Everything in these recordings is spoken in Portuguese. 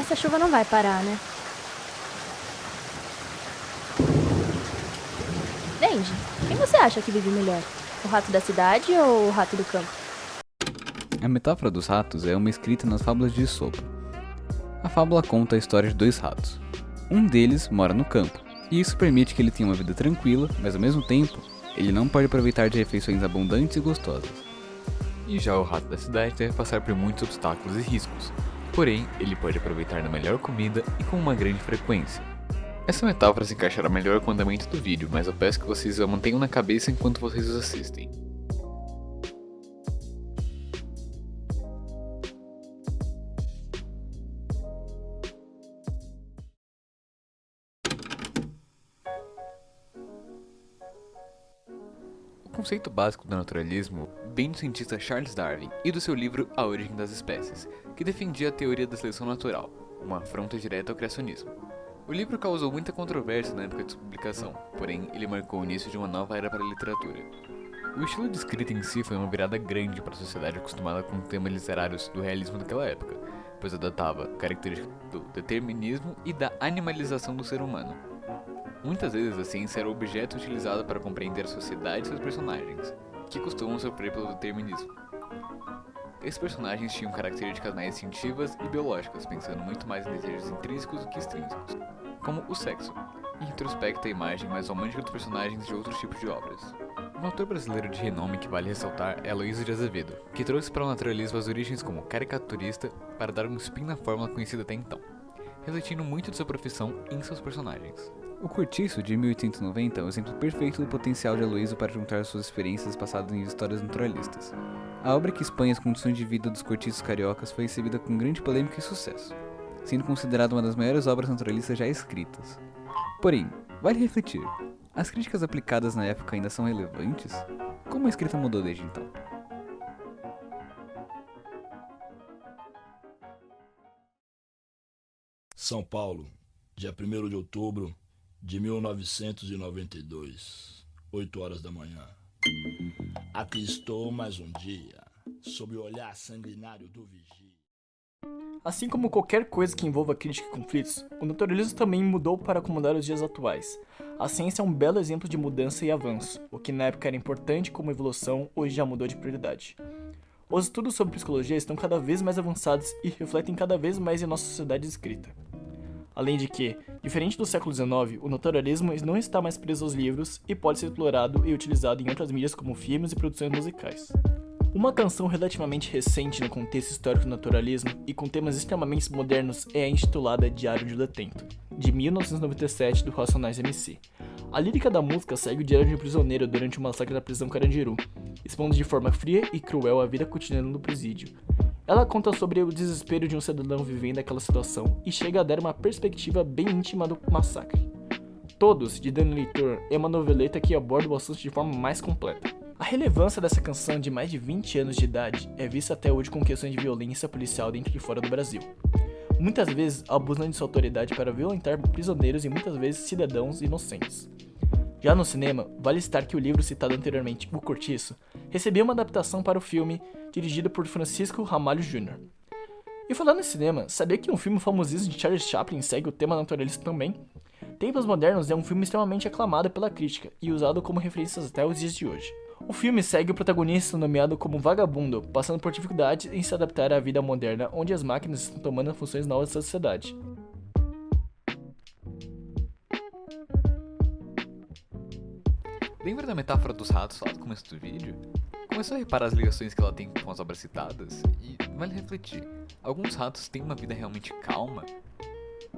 Essa chuva não vai parar, né? Dendi, quem você acha que vive melhor? O rato da cidade ou o rato do campo? A metáfora dos ratos é uma escrita nas fábulas de Esopo. A fábula conta a história de dois ratos. Um deles mora no campo, e isso permite que ele tenha uma vida tranquila, mas ao mesmo tempo, ele não pode aproveitar de refeições abundantes e gostosas. E já o rato da cidade deve passar por muitos obstáculos e riscos, porém, ele pode aproveitar da melhor comida e com uma grande frequência. Essa metáfora se encaixará melhor com o andamento do vídeo, mas eu peço que vocês a mantenham na cabeça enquanto vocês os assistem. O conceito básico do naturalismo vem do cientista Charles Darwin e do seu livro A Origem das Espécies, que defendia a teoria da seleção natural, uma afronta direta ao criacionismo. O livro causou muita controvérsia na época de sua publicação, porém ele marcou o início de uma nova era para a literatura. O estilo de escrita em si foi uma virada grande para a sociedade acostumada com temas literários do realismo daquela época, pois adotava características do determinismo e da animalização do ser humano. Muitas vezes a ciência era o objeto utilizado para compreender a sociedade e seus personagens, que costumam sofrer pelo determinismo. Esses personagens tinham características mais instintivas e biológicas, pensando muito mais em desejos intrínsecos do que extrínsecos, como o sexo, e retrospecta a imagem mais romântica dos personagens de outros tipos de obras. Um autor brasileiro de renome que vale ressaltar é Aloysio de Azevedo, que trouxe para o naturalismo as origens como caricaturista para dar um spin na fórmula conhecida até então, refletindo muito de sua profissão em seus personagens. O Cortiço, de 1890, é um exemplo perfeito do potencial de Aloysio para juntar suas experiências passadas em histórias naturalistas. A obra que expõe as condições de vida dos cortiços cariocas foi recebida com grande polêmica e sucesso, sendo considerada uma das maiores obras naturalistas já escritas. Porém, vale refletir, as críticas aplicadas na época ainda são relevantes? Como a escrita mudou desde então? São Paulo, dia 1º de outubro de 1992, 8 horas da manhã. Aqui estou mais um dia, sob o olhar sanguinário do vigia. Assim como qualquer coisa que envolva crítica e conflitos, o naturalismo também mudou para acomodar os dias atuais. A ciência é um belo exemplo de mudança e avanço. O que na época era importante como evolução, hoje já mudou de prioridade. Os estudos sobre psicologia estão cada vez mais avançados e refletem cada vez mais em nossa sociedade escrita. Além de que, diferente do século XIX, o naturalismo não está mais preso aos livros e pode ser explorado e utilizado em outras mídias como filmes e produções musicais. Uma canção relativamente recente no contexto histórico do naturalismo e com temas extremamente modernos é a intitulada Diário de um Detento, de 1997 do Racionais MC. A lírica da música segue o diário de um prisioneiro durante o massacre da prisão Carandiru, expondo de forma fria e cruel a vida cotidiana no presídio. Ela conta sobre o desespero de um cidadão vivendo aquela situação e chega a dar uma perspectiva bem íntima do massacre. Todos, de Dani Leitor, é uma noveleta que aborda o assunto de forma mais completa. A relevância dessa canção de mais de 20 anos de idade é vista até hoje com questões de violência policial dentro e fora do Brasil. Muitas vezes abusando de sua autoridade para violentar prisioneiros e muitas vezes cidadãos inocentes. Já no cinema, vale citar que o livro citado anteriormente, O Cortiço, recebeu uma adaptação para o filme dirigido por Francisco Ramalho Jr. E falando em cinema, sabia que um filme famosíssimo de Charles Chaplin segue o tema naturalista também? Tempos Modernos é um filme extremamente aclamado pela crítica e usado como referências até os dias de hoje. O filme segue o protagonista nomeado como vagabundo, passando por dificuldades em se adaptar à vida moderna, onde as máquinas estão tomando funções novas da sociedade. Lembra da metáfora dos ratos lá do começo do vídeo? Começou a reparar as ligações que ela tem com as obras citadas? E vale refletir, alguns ratos têm uma vida realmente calma?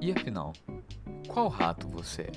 E afinal, qual rato você é?